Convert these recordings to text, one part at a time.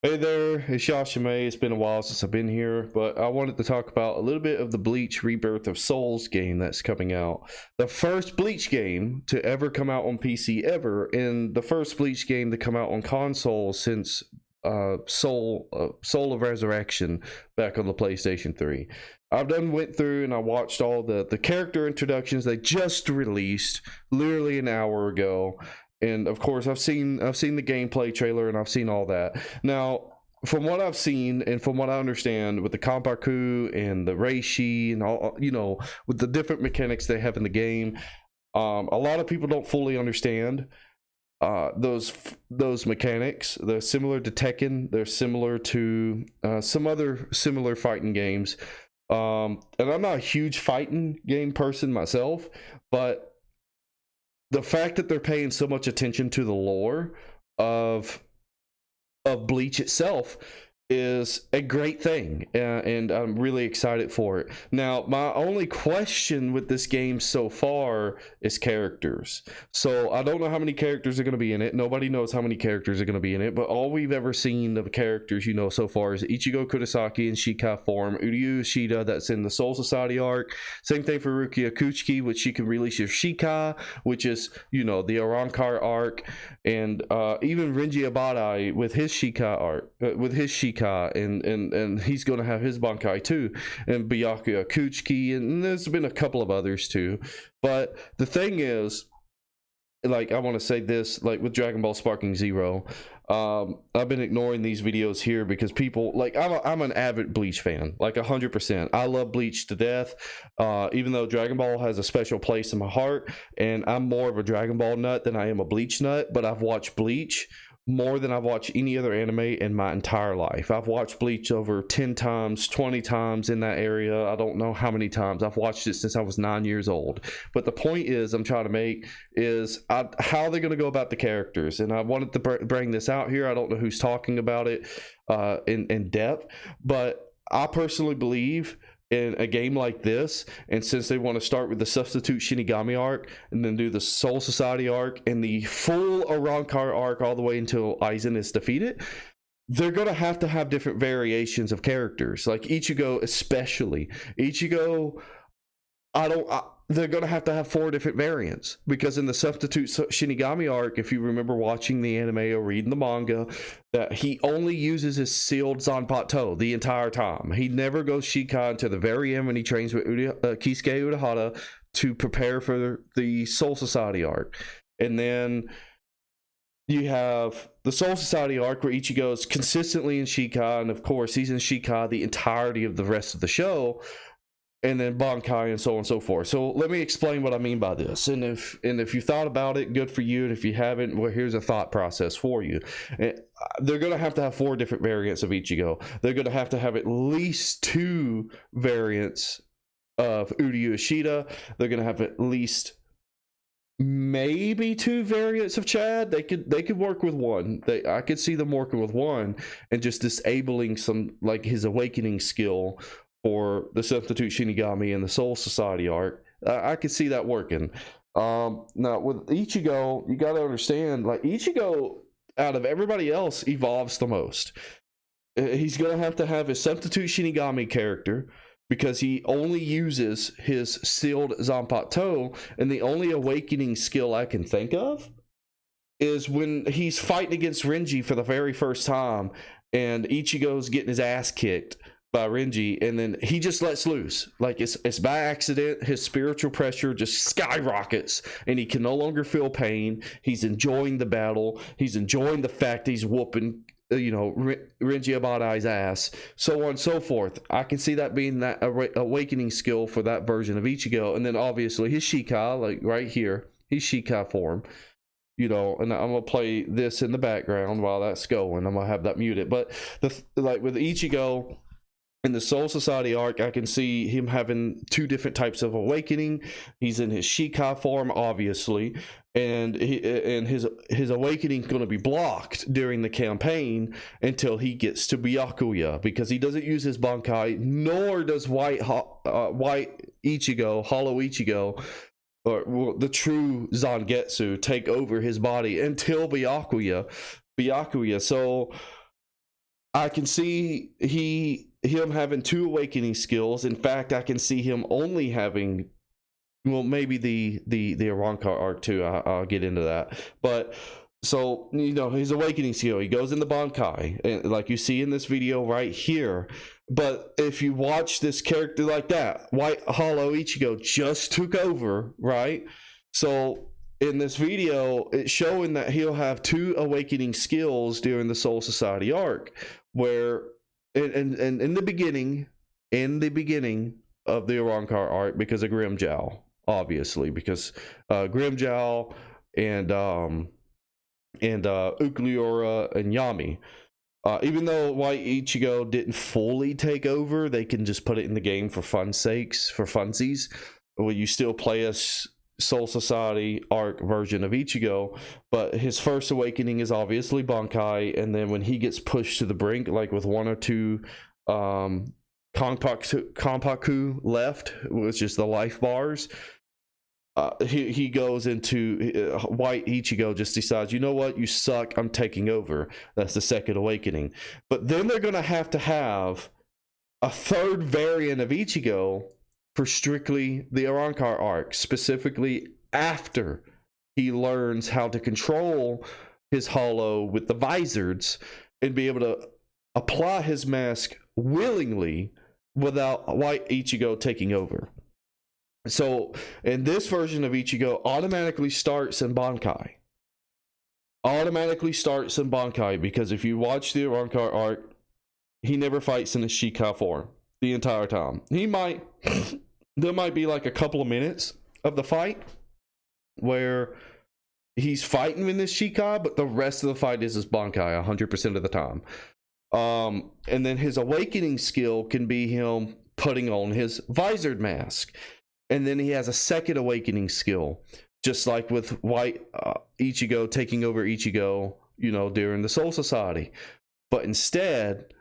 Hey there, it's Yashime. It's been a while since I've been here, but I wanted to talk about a little bit of the Bleach Rebirth of Souls game that's coming out. The first Bleach game to ever come out on PC ever, and the first Bleach game to come out on console since Soul of Resurrection back on the PlayStation 3. I've done went through and I watched all the character introductions they just released literally an hour ago. And of course I've seen the gameplay trailer and I've seen all that. Now, from what I've seen and from what I understand with the Kampaku and the Reishi and all, with the different mechanics they have in the game, a lot of people don't fully understand those mechanics. They're similar to Tekken. They're similar to some other similar fighting games. And I'm not a huge fighting game person myself, but the fact that they're paying so much attention to the lore of Bleach itself is a great thing, and I'm really excited for it. Now, my only question with this game so far is characters. So I don't know how many characters are going to be in it. Nobody knows how many characters are going to be in it, but all we've ever seen of characters, so far is Ichigo Kurosaki in Shikai form, Uryu Ishida that's in the Soul Society arc. Same thing for Rukia Kuchiki, which she can release your Shikai, which is, the Arrancar arc, and even Renji Abadai with his Shikai arc, and he's going to have his Bankai too, and Byakuya Kuchiki, and there's been a couple of others too. But the thing is, like, I want to say this, like with Dragon Ball Sparking Zero, I've been ignoring these videos here because people, like, I'm an avid Bleach fan, like 100%. I love Bleach to death, even though Dragon Ball has a special place in my heart, and I'm more of a Dragon Ball nut than I am a Bleach nut, but I've watched Bleach more than I've watched any other anime in my entire life. I've watched Bleach over 10 times, 20 times in that area. I don't know how many times. I've watched it since I was 9 years old. But the point is, I'm trying to make is how they're going to go about the characters. And I wanted to bring this out here. I don't know who's talking about it in depth, but I personally believe in a game like this, and since they want to start with the substitute Shinigami arc and then do the Soul Society arc and the full Arrancar arc all the way until Aizen is defeated, they're going to have different variations of characters, like Ichigo. Especially Ichigo, they're going to have 4 different variants, because in the substitute Shinigami arc, if you remember watching the anime or reading the manga, that he only uses his sealed Zanpakuto the entire time. He never goes Shikai until the very end when he trains with Kisuke Urahara to prepare for the Soul Society arc. And then you have the Soul Society arc where Ichigo is consistently in Shikai, and of course he's in Shikai the entirety of the rest of the show, and then Bankai, and so on and so forth. So let me explain what I mean by this. And if you thought about it, good for you. And if you haven't, well, here's a thought process for you. They're going to have 4 different variants of Ichigo. They're going to have at least 2 variants of Uryu Ishida. They're going to have at least maybe 2 variants of Chad. They could work with 1. I could see them working with 1 and just disabling some, like, his awakening skill for the substitute Shinigami and the Soul Society arc. I could see that working. Now with Ichigo, you got to understand, like, Ichigo out of everybody else evolves the most. He's going to have his substitute Shinigami character, because he only uses his sealed Zanpakuto, and the only awakening skill I can think of is when he's fighting against Renji for the very first time, and Ichigo's getting his ass kicked by Renji, and then he just lets loose, like it's by accident. His spiritual pressure just skyrockets, and he can no longer feel pain. He's enjoying the battle. He's enjoying the fact he's whooping Renji Abadai's ass, so on and so forth. I can see that being that awakening skill for that version of Ichigo. And then obviously his Shikai, like right here, he's Shikai form, and I'm gonna play this in the background while that's going. I'm gonna have that muted. But like with Ichigo in the Soul Society arc, I can see him having 2 different types of awakening. He's in his Shikai form, obviously, and his awakening is going to be blocked during the campaign until he gets to Byakuya, because he doesn't use his Bankai, nor does white Ichigo, Hollow Ichigo, or the true Zangetsu, take over his body until Byakuya. So I can see him having 2 awakening skills. In fact, I can see him only having, well, maybe the Arrancar arc too. I'll get into that. But so, you know, his awakening skill, he goes in the Bankai, and like you see in this video right here. But if you watch this character like that, White Hollow Ichigo just took over, right? So in this video, it's showing that he'll have 2 awakening skills during the Soul Society arc, where in the beginning of the Arrancar arc, because of Grimmjow, obviously, because Grimmjow and Ucleora and Yami. Even though White Ichigo didn't fully take over, they can just put it in the game for funsies. Well, you still play as Soul Society arc version of Ichigo, but his first awakening is obviously Bankai, and then when he gets pushed to the brink, like with 1 or 2 Konpaku left, which is the life bars, he goes into White Ichigo just decides, you know what, you suck, I'm taking over. That's the second awakening. But then they're going to have a third variant of Ichigo for strictly the Arrancar arc, specifically after he learns how to control his hollow with the visors and be able to apply his mask willingly without White Ichigo taking over. So, in this version of Ichigo, automatically starts in Bankai. Because if you watch the Arrancar arc, he never fights in a Shikai form the entire time. There might be like a couple of minutes of the fight where he's fighting in this Shikai, but the rest of the fight is his Bankai 100% of the time. And then his awakening skill can be him putting on his visored mask. And then he has a second awakening skill, just like with White Ichigo taking over Ichigo, you know, during the Soul Society. But instead,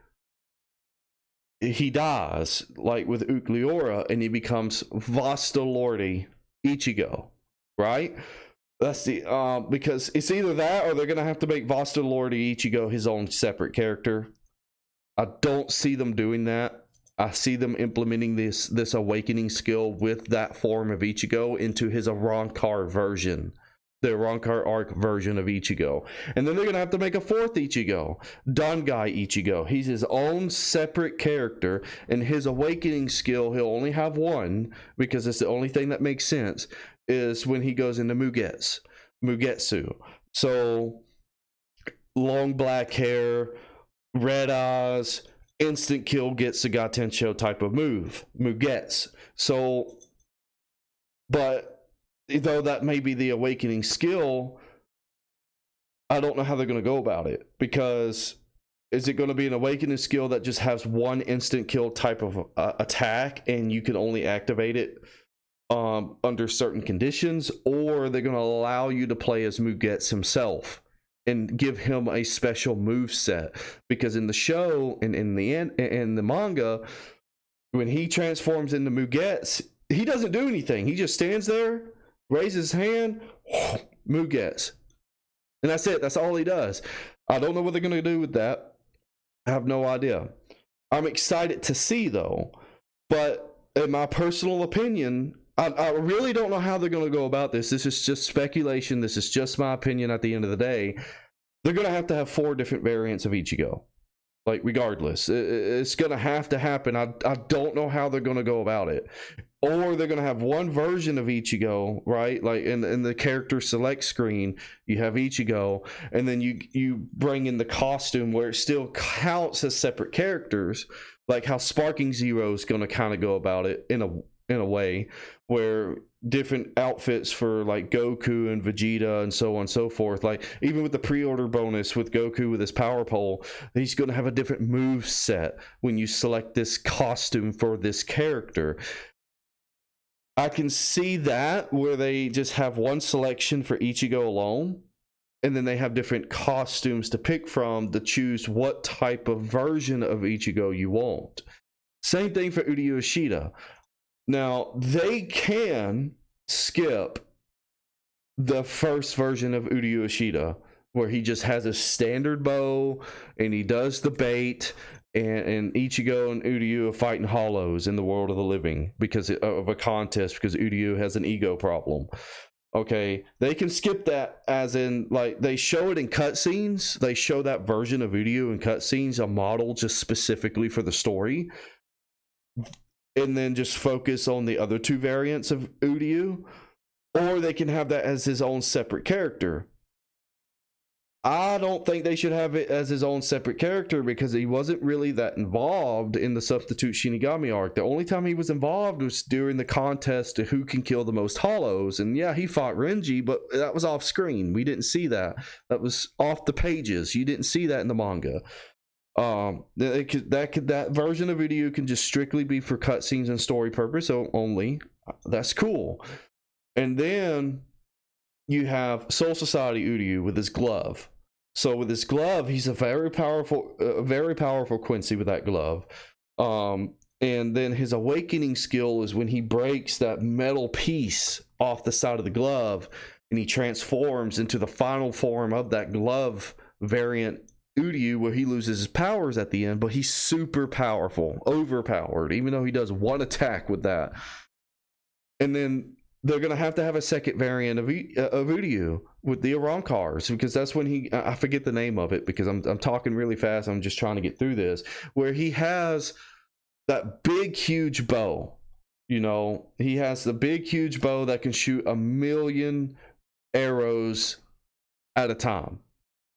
he dies, like with Ucleora, and he becomes Vasta Lordy Ichigo, right? That's the because it's either that or they're gonna have to make Vasta Lordy Ichigo his own separate character. I don't see them doing that. I see them implementing this awakening skill with that form of Ichigo into his Arrancar version, the Arrancar arc version of Ichigo. And then they're going to have to make a 4th Ichigo, Dangai Ichigo. He's his own separate character, and his awakening skill, he'll only have 1, because it's the only thing that makes sense, is when he goes into Mugetsu. So, long black hair, red eyes, instant kill, gets a Gatensho type of move, Mugetsu. So, but though that may be the awakening skill, I don't know how they're going to go about it, because is it going to be an awakening skill that just has 1 instant kill type of attack and you can only activate it under certain conditions, or they're going to allow you to play as Mugetsu himself and give him a special move set? Because in the show and in the manga, when he transforms into Mugetsu, he doesn't do anything. He just stands there, raises his hand, Mugetsu, and that's it. That's all he does. I don't know what they're going to do with that. I have no idea. I'm excited to see, though, but in my personal opinion, I really don't know how they're going to go about this. This is just speculation. This is just my opinion at the end of the day. They're going to have 4 different variants of Ichigo. Like, regardless. It's going to have to happen. I don't know how they're going to go about it. Or they're going to have 1 version of Ichigo, right? Like, in the character select screen, you have Ichigo, and then you bring in the costume where it still counts as separate characters, like how Sparking Zero is going to kind of go about it in a way, where different outfits for like Goku and Vegeta and so on and so forth, like even with the pre-order bonus with Goku with his power pole, he's going to have a different move set when you select this costume for this character. I can see that where they just have 1 selection for Ichigo alone, and then they have different costumes to pick from to choose what type of version of Ichigo you want. Same thing for Udio Ishida. Now, they can skip the first version of Udio Ishida, where he just has a standard bow and he does the bait, and Ichigo and Uryu are fighting hollows in the world of the living because of a contest, because Uryu has an ego problem. Okay, they can skip that, as in, like, they show it in cutscenes. They show that version of Uryu in cutscenes, a model just specifically for the story, and then just focus on the other two variants of Uryu, or they can have that as his own separate character. I don't think they should have it as his own separate character because he wasn't really that involved in the Substitute Shinigami arc. The only time he was involved was during the contest to who can kill the most hollows. And yeah, he fought Renji, but that was off screen. We didn't see that. That was off the pages. You didn't see that in the manga. That version of video can just strictly be for cutscenes and story purpose only. That's cool. And then you have Soul Society Uryu with his glove. So with his glove, he's a very powerful Quincy with that glove. And then his awakening skill is when he breaks that metal piece off the side of the glove and he transforms into the final form of that glove variant Uryu, where he loses his powers at the end, but he's super powerful, overpowered, even though he does one attack with that. And then they're going to have a second variant of Uryu with the Arankars, because that's when I forget the name of it because I'm talking really fast. I'm just trying to get through this, where he has that big, huge bow. You know, he has the big, huge bow that can shoot 1,000,000 arrows at a time,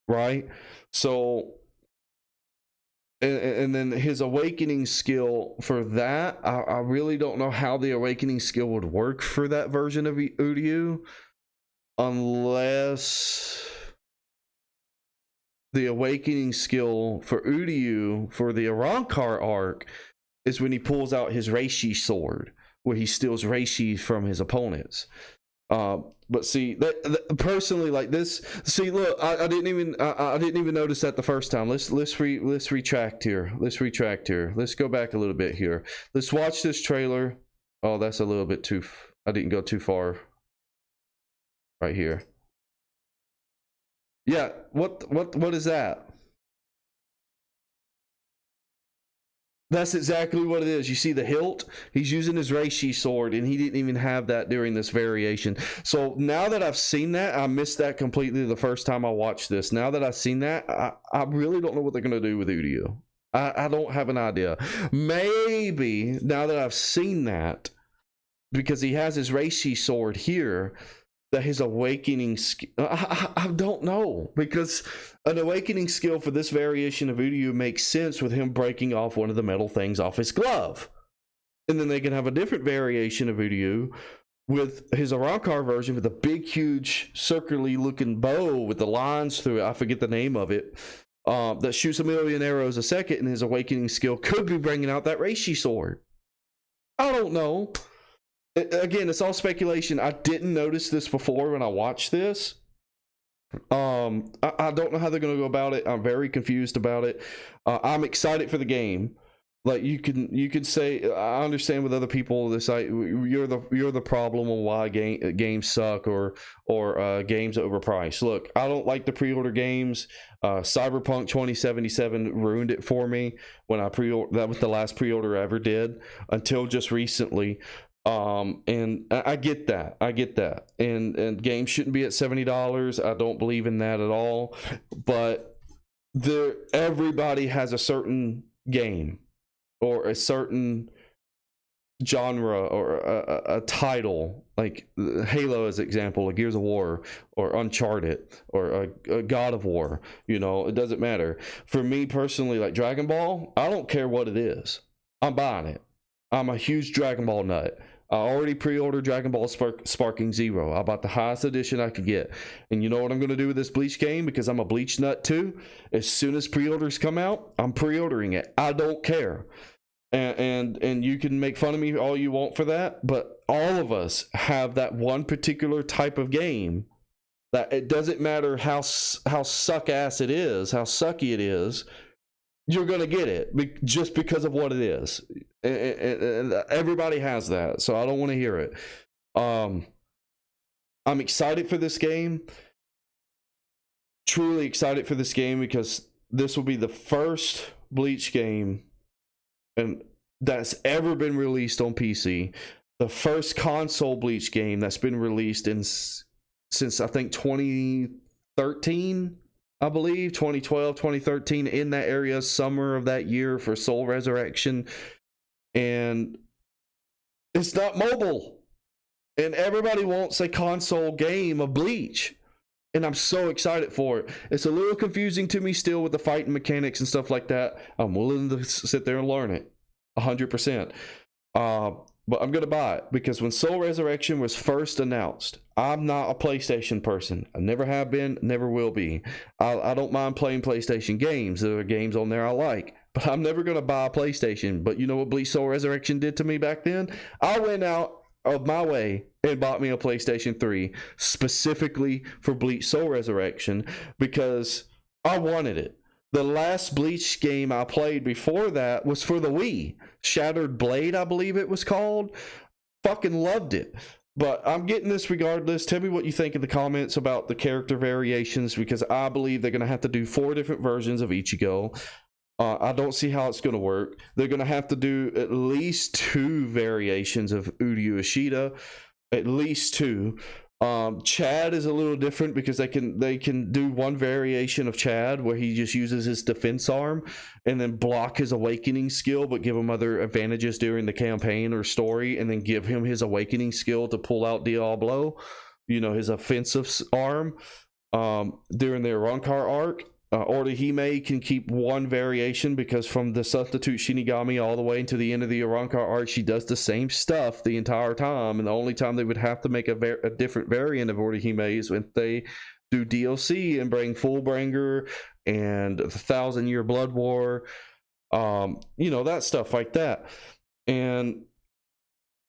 right? So, and then his awakening skill for that, I really don't know how the awakening skill would work for that version of Uryu, unless the awakening skill for Uryu for the Arankar arc is when he pulls out his Reishi sword, where he steals Reishi from his opponents. But see, personally, like this, see, look, I didn't even notice that the first time. Let's retract here. Let's go back a little bit here. Let's watch this trailer. Oh, that's a little bit too. I didn't go too far. Right here. Yeah. What is that? That's exactly what it is. You see the hilt? He's using his Reishi sword, and he didn't even have that during this variation. So now that I've seen that, I missed that completely the first time I watched this. Now that I've seen that, I really don't know what they're going to do with Uryu. I don't have an idea. Maybe now that I've seen that, because he has his Reishi sword here, that his awakening skill, I don't know, because an awakening skill for this variation of Uryu makes sense with him breaking off one of the metal things off his glove. And then they can have a different variation of Uryu with his Arankar version with a big, huge, circular looking bow with the lines through it. I forget the name of it. That shoots 1,000,000 arrows a second, and his awakening skill could be bringing out that Reishi sword. I don't know. Again, it's all speculation. I didn't notice this before when I watched this. I don't know how they're going to go about it. I'm very confused about it. I'm excited for the game. Like, you can say, I understand with other people this, you're the problem on why games suck or games overpriced. Look, I don't like the pre-order games. Cyberpunk 2077 ruined it for me when I pre-ordered. That was the last pre-order I ever did until just recently. And I get that. And games shouldn't be at $70. I don't believe in that at all. But everybody has a certain game or a certain genre or a title, like Halo as an example, or Gears of War or Uncharted or a God of War. You know, it doesn't matter. For me personally, like Dragon Ball, I don't care what it is. I'm buying it. I'm a huge Dragon Ball nut. I already pre-ordered Dragon Ball Sparking Zero. I bought the highest edition I could get. And you know what I'm going to do with this Bleach game? Because I'm a Bleach nut too. As soon as pre-orders come out, I'm pre-ordering it. I don't care. And you can make fun of me all you want for that, but all of us have that one particular type of game that it doesn't matter how suck-ass it is, how sucky it is, you're going to get it just because of what it is. And everybody has that, so I don't want to hear it. I'm excited for this game. truly excited for this game because this will be the first Bleach game and that's ever been released on PC. The first console Bleach game that's been released since I think 2013, I believe 2012, 2013, in that area, summer of that year for Soul Resurrection. And it's not mobile. And everybody wants a console game of Bleach. And I'm so excited for it. It's a little confusing to me still with the fighting mechanics and stuff like that. I'm willing to sit there and learn it 100%. But I'm going to buy it because when Soul Resurrection was first announced, I'm not a PlayStation person. I never have been, never will be. I don't mind playing PlayStation games. There are games on there I like. But I'm never going to buy a PlayStation. But you know what Bleach Soul Resurrection did to me back then? I went out of my way and bought me a PlayStation 3 specifically for Bleach Soul Resurrection because I wanted it. The last Bleach game I played before that was for the Wii. Shattered Blade, I believe it was called. Fucking loved it. But I'm getting this regardless. Tell me what you think in the comments about the character variations because I believe they're going to have to do 4 different versions of Ichigo. I don't see how it's going to work. They're going to have to do at least 2 variations of Uryu Ishida. At least 2. Chad is a little different because they can do one variation of Chad where he just uses his defense arm and then block his awakening skill but give him other advantages during the campaign or story and then give him his awakening skill to pull out Diablo, you know, his offensive arm during the Arankar arc. Orihime can keep one variation because from the Substitute Shinigami all the way into the end of the Arankar arc, she does the same stuff the entire time, and the only time they would have to make a different variant of Orihime is when they do DLC and bring Fullbringer and the 1,000-Year Blood War, you know, that stuff like that. And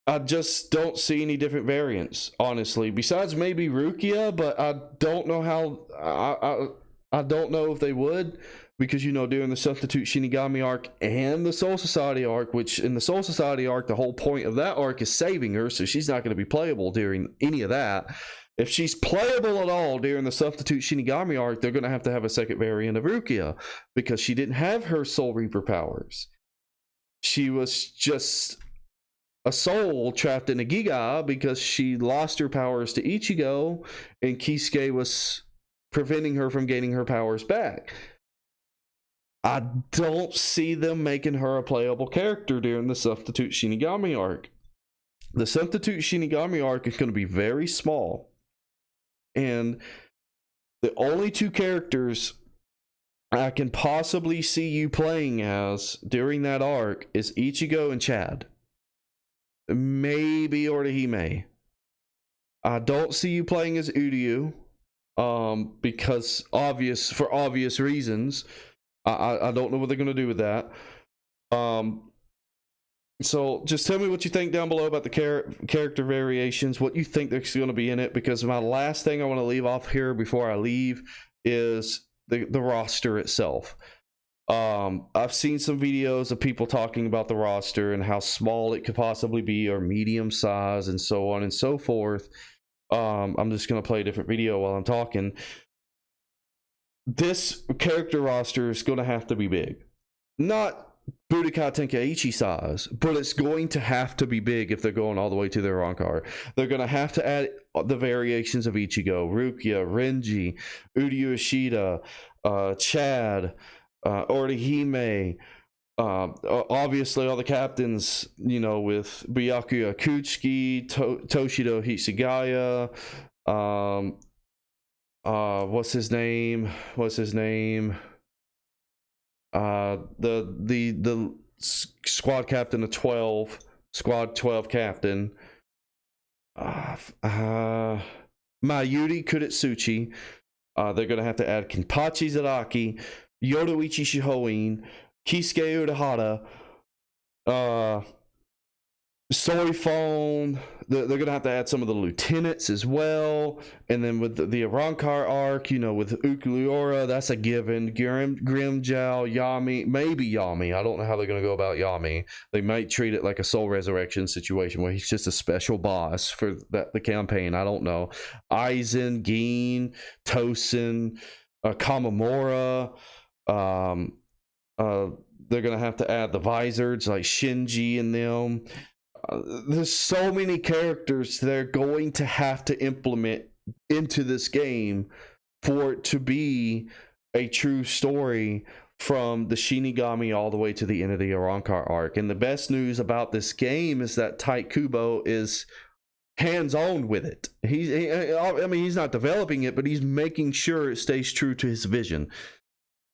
I just don't see any different variants, honestly, besides maybe Rukia, but I don't know how... I don't know if they would, because, you know, during the Substitute Shinigami arc and the Soul Society arc, which in the Soul Society arc, the whole point of that arc is saving her, so she's not going to be playable during any of that. If she's playable at all during the Substitute Shinigami arc, they're going to have a second variant of Rukia, because she didn't have her Soul Reaper powers. She was just a soul trapped in a Giga because she lost her powers to Ichigo, and Kisuke was preventing her from gaining her powers back. I don't see them making her a playable character during the Substitute Shinigami arc. The Substitute Shinigami arc is going to be very small. And the only 2 characters I can possibly see you playing as during that arc is Ichigo and Chad. Maybe Orihime. I don't see you playing as Uryu. Because for obvious reasons. I don't know what they're going to do with that. So just tell me what you think down below about the character variations, what you think there's going to be in it, because my last thing I want to leave off here before I leave is the roster itself. I've seen some videos of people talking about the roster and how small it could possibly be, or medium size, and so on and so forth. I'm just going to play a different video while I'm talking. This character roster is going to have to be big. Not Budokai Tenkaichi size, but it's going to have to be big if they're going all the way to their Arankar. They're going to have to add the variations of Ichigo, Rukia, Renji, Uryu Ishida, Chad, Orihime, obviously all the captains, you know, with Byakuya Kuchiki, Toshido Hisagaya, what's his name? The squad captain of 12, squad 12 captain, Mayuri Kuretsuchi. They're gonna have to add Kenpachi Zaraki, Yoruichi Shihoin, Kisuke Urahara, Soifon. They're going to have to add some of the lieutenants as well. And then with the Arankar arc, you know, with Ukuliora, that's a given. Grimjow, Yami, maybe Yami. I don't know how they're going to go about Yami. They might treat it like a Soul Resurrection situation where he's just a special boss for the campaign. I don't know. Aizen, Gin, Tosin, Kamamura. Um, they're gonna have to add the Vizards like Shinji and them. There's so many characters they're going to have to implement into this game for it to be a true story from the Shinigami all the way to the end of the Arrancar arc. And the best news about this game is that Tite Kubo is hands-on with it. I mean, he's not developing it, but he's making sure it stays true to his vision.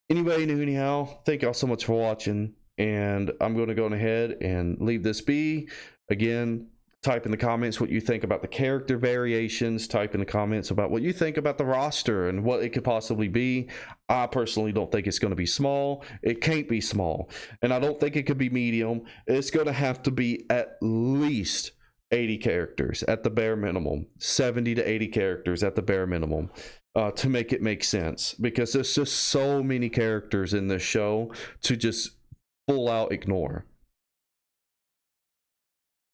Anyway, anyhow, thank y'all so much for watching, and I'm going to go ahead and leave this be. Again, type in the comments what you think about the character variations. Type in the comments about what you think about the roster and what it could possibly be. I personally don't think it's going to be small. It can't be small, and I don't think it could be medium. It's going to have to be at least 80 characters at the bare minimum, 70 to 80 characters at the bare minimum, to make it make sense, because there's just so many characters in this show to just full out ignore.